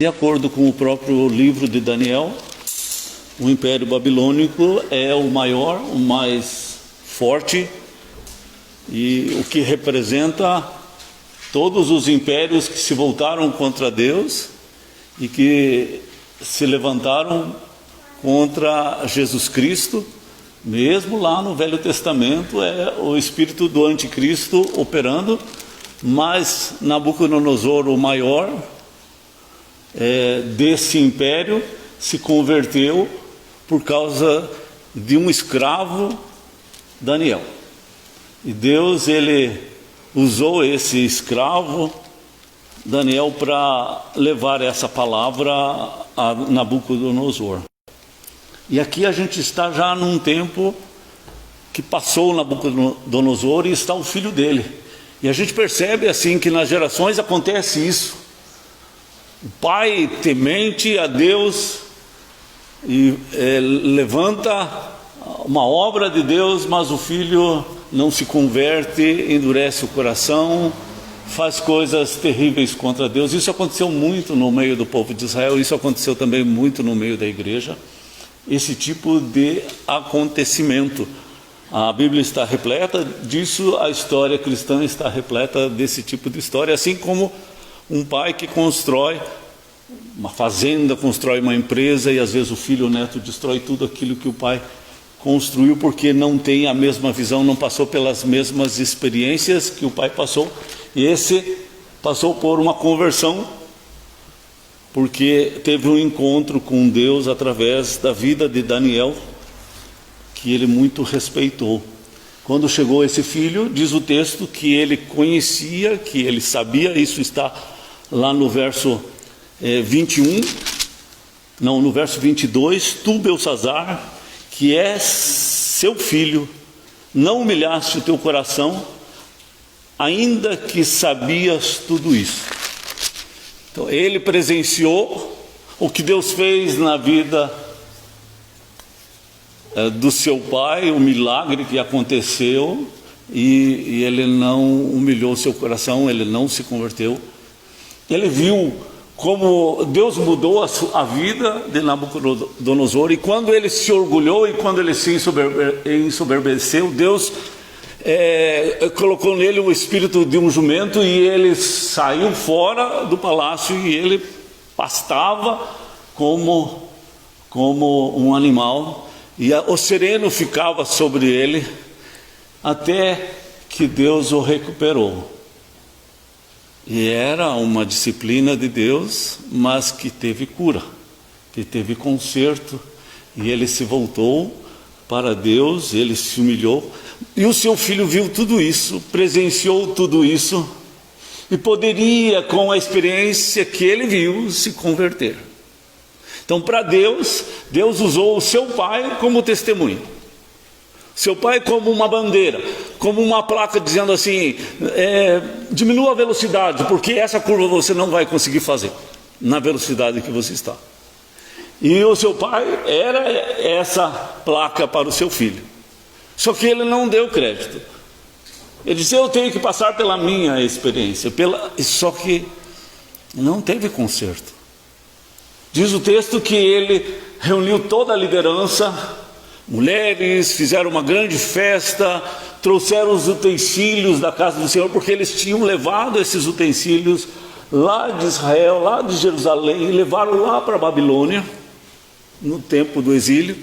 De acordo com o próprio livro de Daniel, o Império Babilônico é o maior, o mais forte, e o que representa todos os impérios que se voltaram contra Deus e que se levantaram contra Jesus Cristo. Mesmo lá no Velho Testamento é o espírito do anticristo operando, mas Nabucodonosor, o maior desse império, se converteu por causa de um escravo, Daniel. E Deus, ele usou esse escravo, Daniel, para levar essa palavra a Nabucodonosor. E aqui a gente está já num tempo que passou Nabucodonosor e está o filho dele. E a gente percebe assim que nas gerações acontece isso. O pai temente a Deus e levanta uma obra de Deus, mas o filho não se converte, endurece o coração, faz coisas terríveis contra Deus. Isso aconteceu muito no meio do povo de Israel, isso aconteceu também muito no meio da igreja, esse tipo de acontecimento. A Bíblia está repleta disso, a história cristã está repleta desse tipo de história, assim como um pai que constrói uma fazenda, constrói uma empresa, e às vezes o filho ou o neto destrói tudo aquilo que o pai construiu, porque não tem a mesma visão, não passou pelas mesmas experiências que o pai passou. E esse passou por uma conversão, porque teve um encontro com Deus através da vida de Daniel, que ele muito respeitou. Quando chegou esse filho, diz o texto que ele conhecia, que ele sabia, isso está lá no verso 21, não, no verso 22, tu, Belsazzar, que é seu filho, não humilhaste o teu coração, ainda que sabias tudo isso. Então ele presenciou o que Deus fez na vida do seu pai, o milagre que aconteceu, e ele não humilhou seu coração, ele não se converteu. Ele viu como Deus mudou a vida de Nabucodonosor, e quando ele se orgulhou e quando ele se ensoberbeceu, Deus colocou nele o espírito de um jumento, e ele saiu fora do palácio e ele pastava como um animal, e o sereno ficava sobre ele, até que Deus o recuperou. E era uma disciplina de Deus, mas que teve cura, que teve conserto, e ele se voltou para Deus, ele se humilhou, e o seu filho viu tudo isso, presenciou tudo isso, e poderia, com a experiência que ele viu, se converter. Então, para Deus, Deus usou o seu pai como testemunho, seu pai como uma bandeira, como uma placa dizendo assim, diminua a velocidade, porque essa curva você não vai conseguir fazer na velocidade que você está. E o seu pai era essa placa para o seu filho. Só que ele não deu crédito. Ele disse, eu tenho que passar pela minha experiência, só que não teve conserto. Diz o texto que ele reuniu toda a liderança, mulheres, fizeram uma grande festa, trouxeram os utensílios da casa do Senhor, porque eles tinham levado esses utensílios lá de Israel, lá de Jerusalém, e levaram lá para a Babilônia, no tempo do exílio,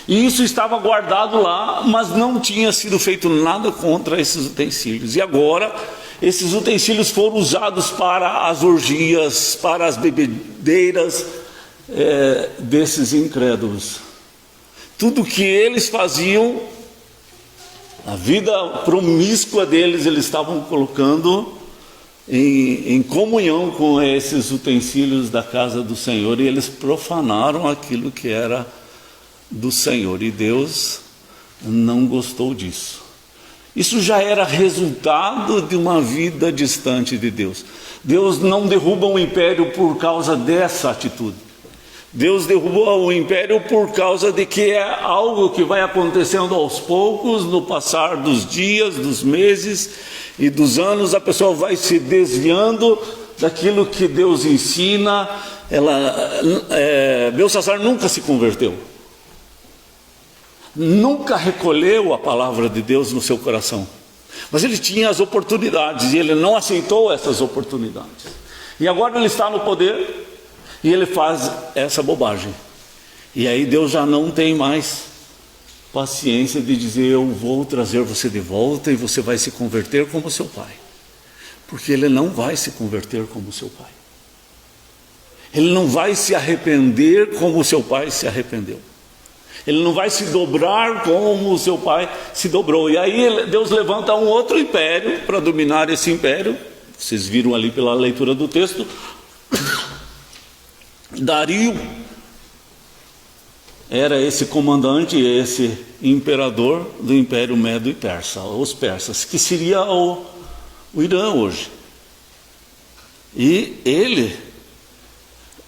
e isso estava guardado lá, mas não tinha sido feito nada contra esses utensílios. E agora, esses utensílios foram usados para as orgias, para as bebedeiras desses incrédulos. Tudo que eles faziam, a vida promíscua deles, eles estavam colocando em comunhão com esses utensílios da casa do Senhor, e eles profanaram aquilo que era do Senhor, e Deus não gostou disso. Isso já era resultado de uma vida distante de Deus. Deus não derruba um império por causa dessa atitude. Deus derrubou o império por causa de que é algo que vai acontecendo aos poucos, no passar dos dias, dos meses e dos anos. A pessoa vai se desviando, daquilo que Deus ensina. Belsassar nunca se converteu, nunca recolheu a palavra de Deus no seu coração, mas ele tinha as oportunidades e ele não aceitou essas oportunidades. E agora ele está no poder e ele faz essa bobagem. E aí Deus já não tem mais paciência de dizer: eu vou trazer você de volta e você vai se converter como seu pai. Porque ele não vai se converter como seu pai. Ele não vai se arrepender como seu pai se arrependeu. Ele não vai se dobrar como o seu pai se dobrou. E aí Deus levanta um outro império para dominar esse império. Vocês viram ali pela leitura do texto. Dario era esse comandante, esse imperador do Império Medo e Persa, os persas, que seria o Irã hoje. E ele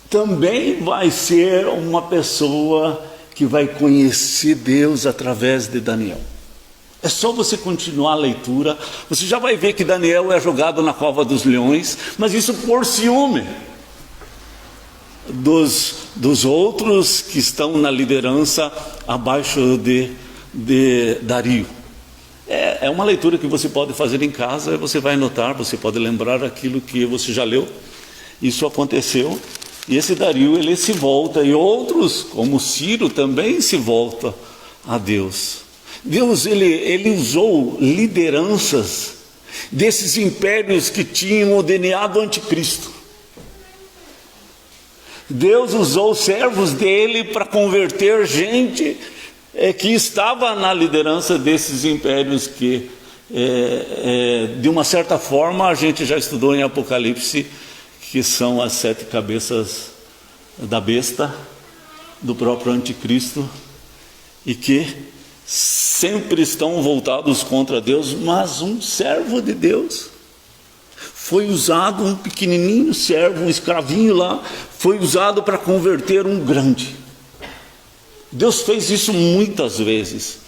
também vai ser uma pessoa que vai conhecer Deus através de Daniel. É só você continuar a leitura, você já vai ver que Daniel é jogado na cova dos leões, mas isso por ciúme dos outros que estão na liderança abaixo de Dario. É uma leitura que você pode fazer em casa, você vai notar, você pode lembrar aquilo que você já leu. Isso aconteceu, e esse Dario, ele se volta, e outros, como Ciro, também se volta a Deus. Deus, ele usou lideranças desses impérios que tinham o DNA do anticristo. Deus usou servos dele para converter gente que estava na liderança desses impérios que, de uma certa forma, a gente já estudou em Apocalipse, que são as 7 cabeças da besta, do próprio anticristo, e que sempre estão voltados contra Deus. Mas um servo de Deus foi usado, um pequenininho servo, um escravinho lá, foi usado para converter um grande. Deus fez isso muitas vezes.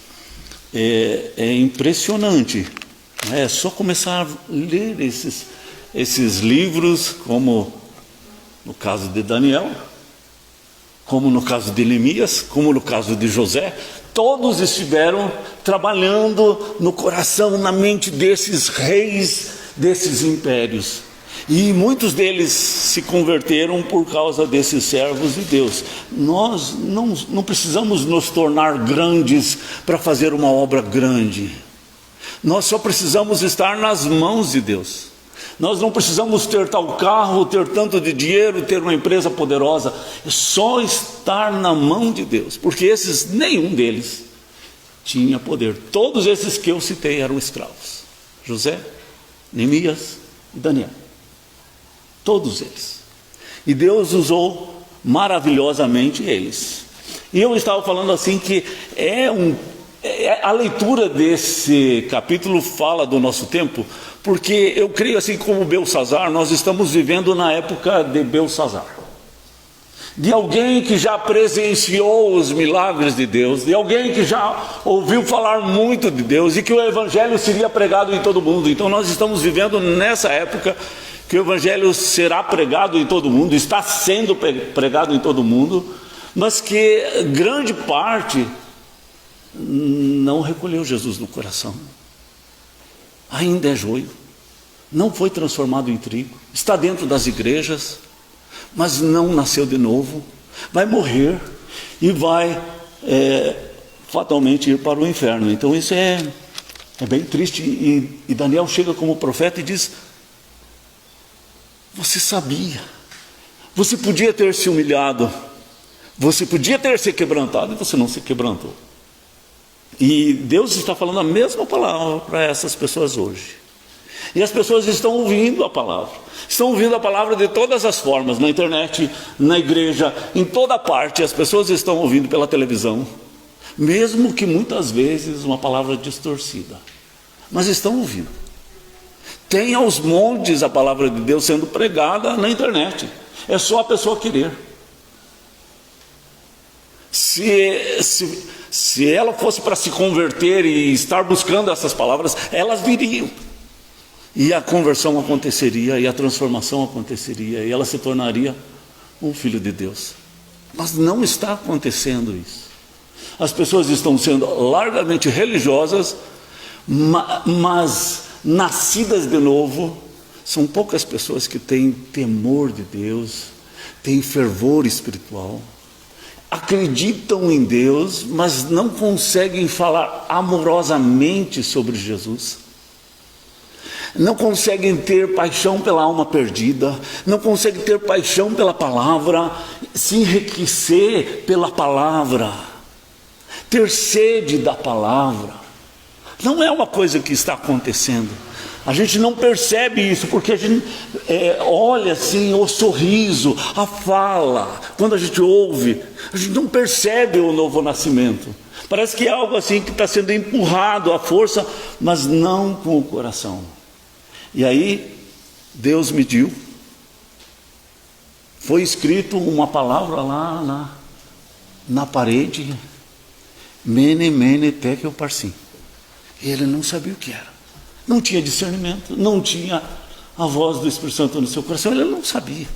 É impressionante. É só começar a ler esses livros, como no caso de Daniel, como no caso de Neemias, como no caso de José. Todos estiveram trabalhando no coração, na mente desses reis, desses impérios. E muitos deles se converteram por causa desses servos de Deus. Nós não precisamos nos tornar grandes para fazer uma obra grande. Nós só precisamos estar nas mãos de Deus. Nós não precisamos ter tal carro, ter tanto de dinheiro, ter uma empresa poderosa. É só estar na mão de Deus. Porque nenhum deles tinha poder. Todos esses que eu citei eram escravos. José, Neemias e Daniel. Todos eles. E Deus usou maravilhosamente eles. E eu estava falando assim que a leitura desse capítulo fala do nosso tempo, porque eu creio assim como Belsassar, nós estamos vivendo na época de Belsassar. De alguém que já presenciou os milagres de Deus, de alguém que já ouviu falar muito de Deus e que o evangelho seria pregado em todo mundo. Então nós estamos vivendo nessa época que o evangelho será pregado em todo mundo, está sendo pregado em todo mundo, mas que grande parte não recolheu Jesus no coração. Ainda é joio, não foi transformado em trigo, está dentro das igrejas, mas não nasceu de novo, vai morrer e vai fatalmente ir para o inferno. Então isso é bem triste. E Daniel chega como profeta e diz: você sabia, você podia ter se humilhado, você podia ter se quebrantado, e você não se quebrantou. E Deus está falando a mesma palavra para essas pessoas hoje. E as pessoas estão ouvindo a palavra. Estão ouvindo a palavra de todas as formas, na internet, na igreja, em toda parte. As pessoas estão ouvindo pela televisão, mesmo que muitas vezes uma palavra distorcida, mas estão ouvindo. Tem aos montes a palavra de Deus sendo pregada na internet. É só a pessoa querer. Se ela fosse para se converter e estar buscando essas palavras, elas viriam. e a conversão aconteceria, e a transformação aconteceria, e ela se tornaria um filho de Deus. Mas não está acontecendo isso. As pessoas estão sendo largamente religiosas, mas nascidas de novo. São poucas pessoas que têm temor de Deus, têm fervor espiritual, acreditam em Deus, mas não conseguem falar amorosamente sobre Jesus. Não conseguem ter paixão pela alma perdida, não conseguem ter paixão pela palavra, se enriquecer pela palavra, ter sede da palavra. Não é uma coisa que está acontecendo. A gente não percebe isso, porque a gente olha assim, o sorriso, a fala, quando a gente ouve, a gente não percebe o novo nascimento. Parece que é algo assim que está sendo empurrado à força, mas não com o coração. E aí, Deus mediu. Foi escrito uma palavra lá na parede, Mene, Mene, Tekel, Parsim. E ele não sabia o que era. Não tinha discernimento, não tinha a voz do Espírito Santo no seu coração, ele não sabia.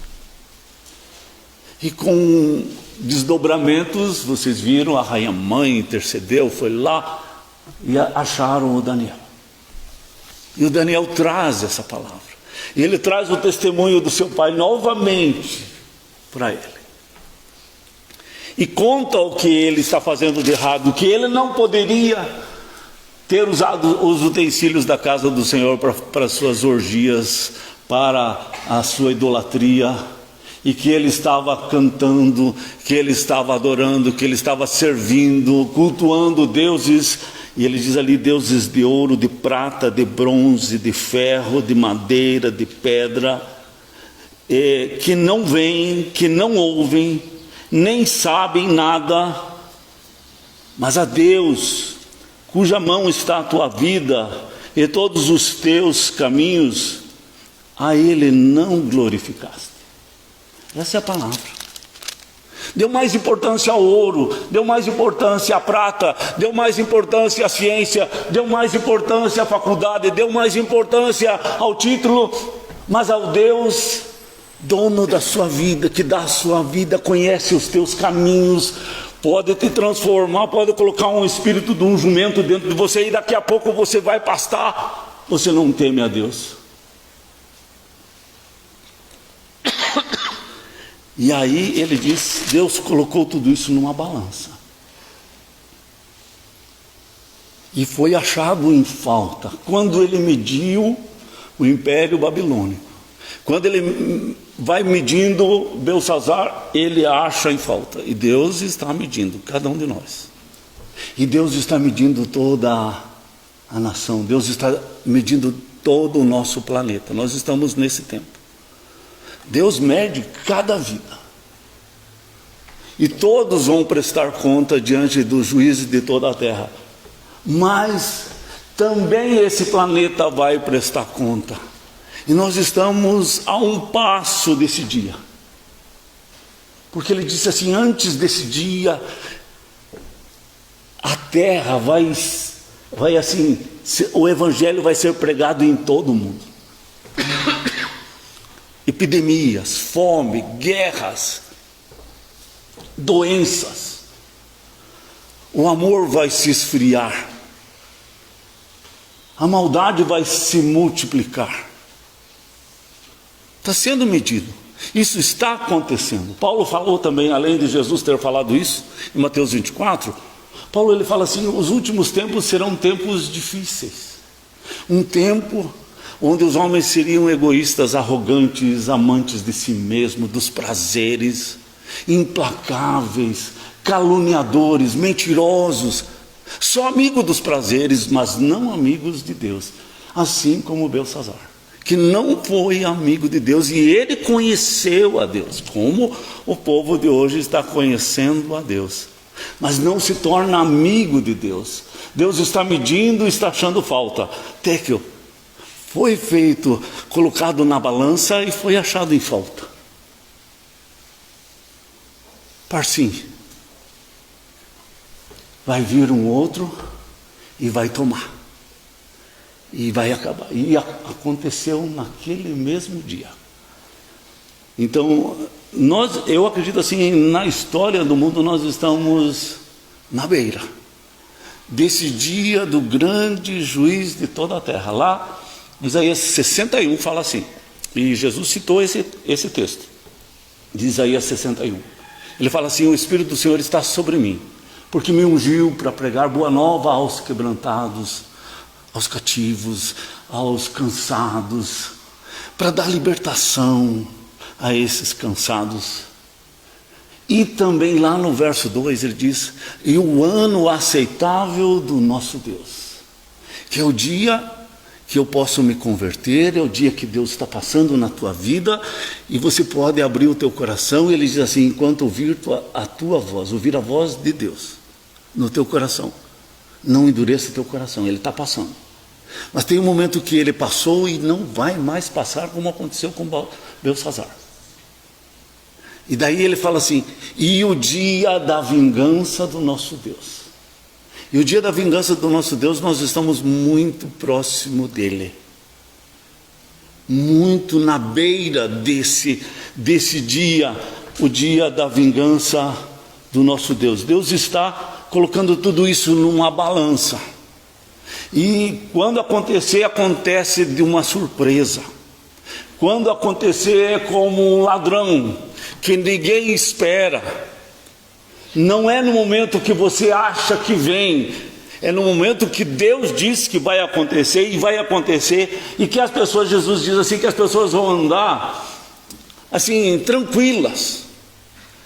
E com desdobramentos, vocês viram, a rainha mãe intercedeu, foi lá e acharam o Daniel. E o Daniel traz essa palavra. E ele traz o testemunho do seu pai novamente para ele. E conta o que ele está fazendo de errado, que ele não poderia ter usado os utensílios da casa do Senhor para suas orgias, para a sua idolatria, e que ele estava cantando, que ele estava adorando, que ele estava servindo, cultuando deuses, e ele diz ali, deuses de ouro, de prata, de bronze, de ferro, de madeira, de pedra, que não veem, que não ouvem, nem sabem nada, mas a Deus, cuja mão está a tua vida e todos os teus caminhos, a Ele não glorificaste. Essa é a palavra. Deu mais importância ao ouro, deu mais importância à prata, deu mais importância à ciência, deu mais importância à faculdade, deu mais importância ao título, mas ao Deus, dono da sua vida, que dá a sua vida, conhece os teus caminhos, pode te transformar, pode colocar um espírito de um jumento dentro de você e daqui a pouco você vai pastar. Você não teme a Deus. E aí ele diz, Deus colocou tudo isso numa balança. E foi achado em falta. Quando ele mediu o Império Babilônico, quando ele vai medindo Belsazar, ele acha em falta. E Deus está medindo cada um de nós. E Deus está medindo toda a nação. Deus está medindo todo o nosso planeta. Nós estamos nesse tempo. Deus mede cada vida. E todos vão prestar conta diante do juízo de toda a terra. Mas também esse planeta vai prestar conta. E nós estamos a um passo desse dia. Porque ele disse assim, antes desse dia, a terra vai assim, o evangelho vai ser pregado em todo o mundo. Epidemias, fome, guerras, doenças. O amor vai se esfriar. A maldade vai se multiplicar. Está sendo medido. Isso está acontecendo. Paulo falou também, além de Jesus ter falado isso, em Mateus 24, Paulo ele fala assim, os últimos tempos serão tempos difíceis. Um tempo onde os homens seriam egoístas, arrogantes, amantes de si mesmos, dos prazeres, implacáveis, caluniadores, mentirosos, só amigos dos prazeres, mas não amigos de Deus. Assim como Belsazar, que não foi amigo de Deus, e ele conheceu a Deus, como o povo de hoje está conhecendo a Deus, mas não se torna amigo de Deus. Deus está medindo e está achando falta. Tekel foi feito, colocado na balança e foi achado em falta. Parsim, vai vir um outro e vai tomar. e vai acabar. E aconteceu naquele mesmo dia. Então, eu acredito assim, na história do mundo nós estamos na beira desse dia do grande juiz de toda a terra. Lá, Isaías 61 fala assim, e Jesus citou esse texto, de Isaías 61. Ele fala assim: o Espírito do Senhor está sobre mim, porque me ungiu para pregar boa nova aos quebrantados, aos cativos, aos cansados, para dar libertação a esses cansados. E também lá no verso 2 ele diz: e o ano aceitável do nosso Deus, que é o dia que eu posso me converter, é o dia que Deus está passando na tua vida, e você pode abrir o teu coração. E ele diz assim: enquanto ouvir a tua voz, ouvir a voz de Deus no teu coração, não endureça teu coração. Ele está passando, mas tem um momento que ele passou e não vai mais passar, como aconteceu com Belsazar. E daí ele fala assim: e o dia da vingança do nosso Deus. E o dia da vingança do nosso Deus, nós estamos muito próximo dele, muito na beira desse dia, o dia da vingança do nosso Deus. Deus está colocando tudo isso numa balança, e quando acontecer, acontece de uma surpresa. Quando acontecer, é como um ladrão que ninguém espera. Não é no momento que você acha que vem, é no momento que Deus diz que vai acontecer, e vai acontecer. E que as pessoas, Jesus diz assim, que as pessoas vão andar assim, tranquilas,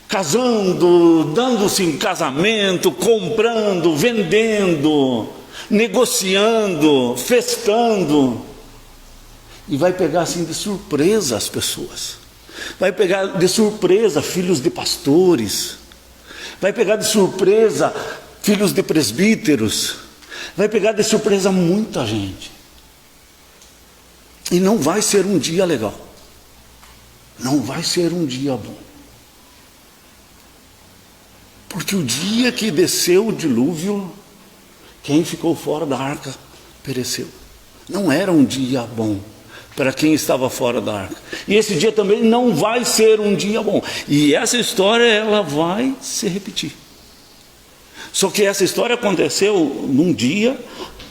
casando, dando-se em casamento, comprando, vendendo, negociando, festando. E vai pegar assim de surpresa as pessoas. Vai pegar de surpresa filhos de pastores. Vai pegar de surpresa filhos de presbíteros. Vai pegar de surpresa muita gente. E não vai ser um dia legal. Não vai ser um dia bom. Porque o dia que desceu o dilúvio, quem ficou fora da arca pereceu. Não era um dia bom para quem estava fora da arca. E esse dia também não vai ser um dia bom. E essa história, ela vai se repetir. Só que essa história aconteceu num dia,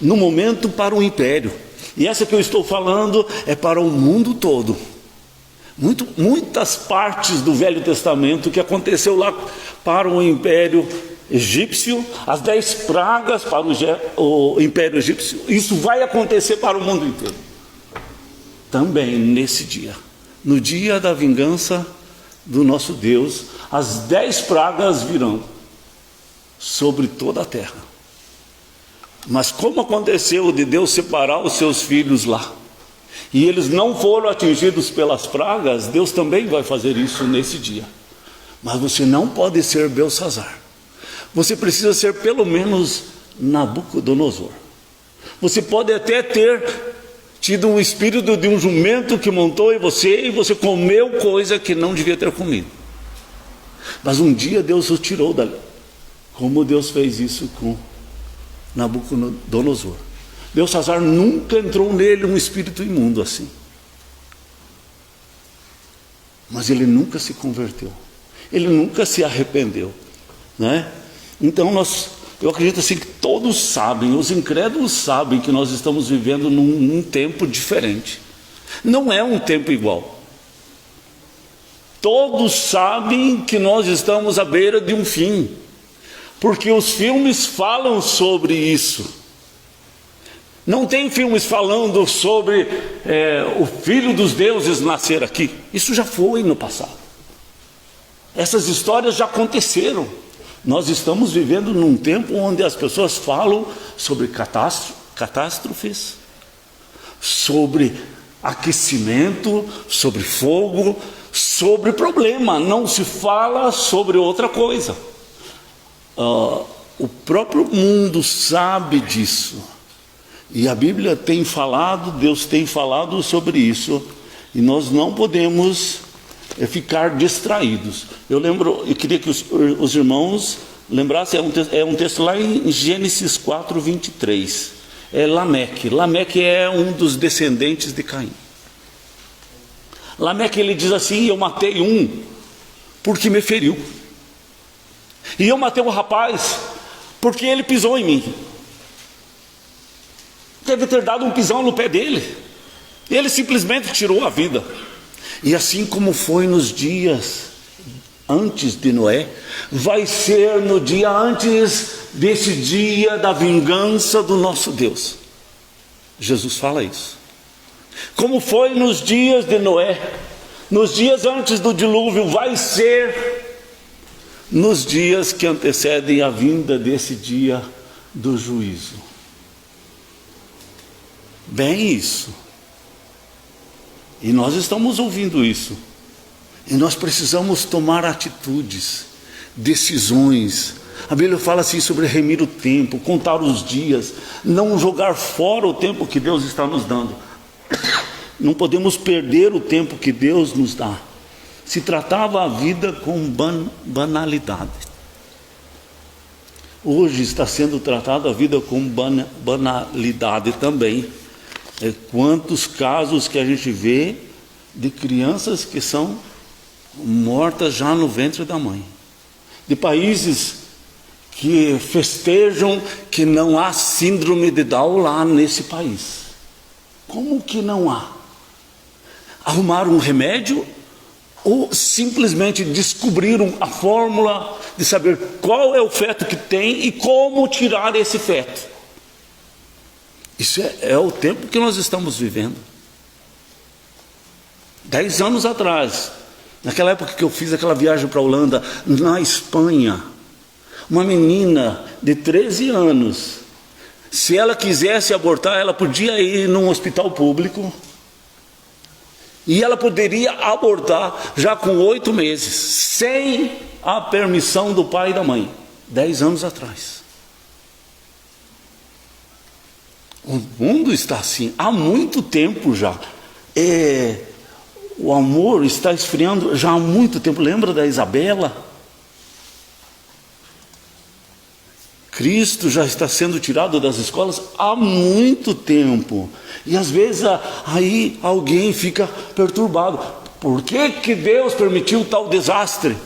num momento, para o império. E essa que eu estou falando é para o mundo todo. Muitas partes do Velho Testamento que aconteceu lá para o império egípcio, as 10 pragas para o império egípcio, isso vai acontecer para o mundo inteiro. Também nesse dia, no dia da vingança do nosso Deus, as 10 pragas virão sobre toda a terra. Mas como aconteceu de Deus separar os seus filhos lá, e eles não foram atingidos pelas pragas, Deus também vai fazer isso nesse dia. Mas você não pode ser Belsazar. Você precisa ser pelo menos Nabucodonosor. Você pode até ter tido um espírito de um jumento que montou em você, e você comeu coisa que não devia ter comido. Mas um dia Deus o tirou dali, como Deus fez isso com Nabucodonosor. Belsazar nunca entrou nele um espírito imundo assim. Mas ele nunca se converteu. Ele nunca se arrependeu, né? Então eu acredito assim que todos sabem, os incrédulos sabem que nós estamos vivendo num tempo diferente. Não é um tempo igual. Todos sabem que nós estamos à beira de um fim, porque os filmes falam sobre isso. Não tem filmes falando sobre o Filho dos Deuses nascer aqui. Isso já foi no passado. Essas histórias já aconteceram. Nós estamos vivendo num tempo onde as pessoas falam sobre catástrofes, sobre aquecimento, sobre fogo, sobre problema. Não se fala sobre outra coisa. O próprio mundo sabe disso. E a Bíblia tem falado, Deus tem falado sobre isso. E nós não podemos ficar distraídos. Eu queria que os irmãos lembrassem, é um texto lá em Gênesis 4, 23. é Lameque. Lameque é um dos descendentes de Caim. Lameque, ele diz assim: eu matei um porque me feriu, e eu matei um rapaz porque ele pisou em mim. Deve ter dado um pisão no pé dele. Ele simplesmente tirou a vida. E assim como foi nos dias antes de Noé, vai ser no dia antes desse dia da vingança do nosso Deus. Jesus fala isso. Como foi nos dias de Noé, nos dias antes do dilúvio, vai ser nos dias que antecedem a vinda desse dia do juízo. Bem isso. E nós estamos ouvindo isso. E nós precisamos tomar atitudes, decisões. A Bíblia fala assim sobre remir o tempo, contar os dias, não jogar fora o tempo que Deus está nos dando. Não podemos perder o tempo que Deus nos dá. Se tratava a vida com banalidade. Hoje está sendo tratada a vida com banalidade também. Quantos casos que a gente vê de crianças que são mortas já no ventre da mãe, de países que festejam que não há síndrome de Down lá nesse país. Como que não há? Arrumaram um remédio ou simplesmente descobriram a fórmula de saber qual é o feto que tem e como tirar esse feto? Isso é o tempo que nós estamos vivendo. 10 anos atrás, naquela época que eu fiz aquela viagem para a Holanda, na Espanha, uma menina de 13 anos, se ela quisesse abortar, ela podia ir num hospital público, e ela poderia abortar já com 8 meses, sem a permissão do pai e da mãe. 10 anos atrás. O mundo está assim, há muito tempo já. O amor está esfriando já há muito tempo. Lembra da Isabela? Cristo já está sendo tirado das escolas há muito tempo. E às vezes aí alguém fica perturbado. Por que Deus permitiu tal desastre?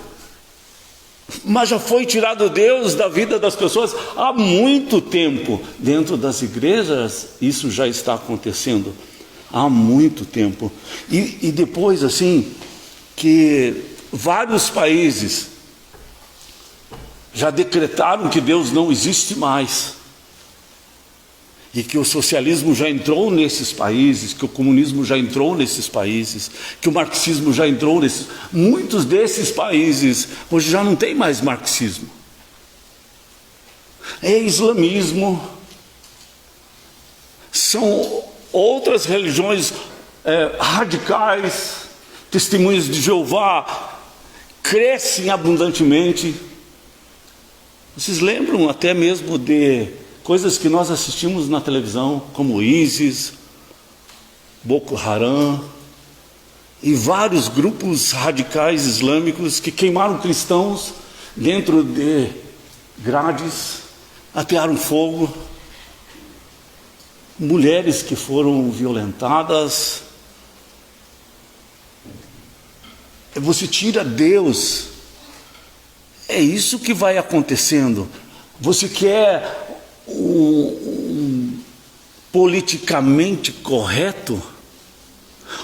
Mas já foi tirado Deus da vida das pessoas há muito tempo. Dentro das igrejas isso já está acontecendo há muito tempo. E depois assim, que vários países já decretaram que Deus não existe mais, e que o socialismo já entrou nesses países, que o comunismo já entrou nesses países, que o marxismo já entrou nesses. Muitos desses países hoje já não tem mais marxismo, é islamismo, são outras religiões radicais. Testemunhas de Jeová crescem abundantemente. Vocês lembram até mesmo de coisas que nós assistimos na televisão, como ISIS, Boko Haram e vários grupos radicais islâmicos que queimaram cristãos dentro de grades, atearam fogo, mulheres que foram violentadas. Você tira Deus, é isso que vai acontecendo. Você quer politicamente correto,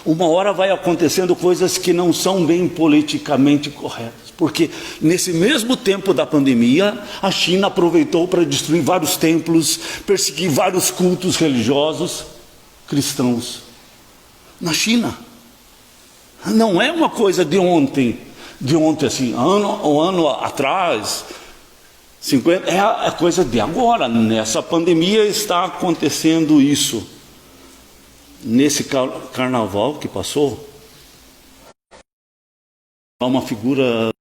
uma hora vai acontecendo coisas que não são bem politicamente corretas, porque nesse mesmo tempo da pandemia, a China aproveitou para destruir vários templos, perseguir vários cultos religiosos cristãos na China. Não é uma coisa de ontem assim, ano atrás, 50, é a coisa de agora. Nessa pandemia está acontecendo isso. Nesse carnaval que passou, uma figura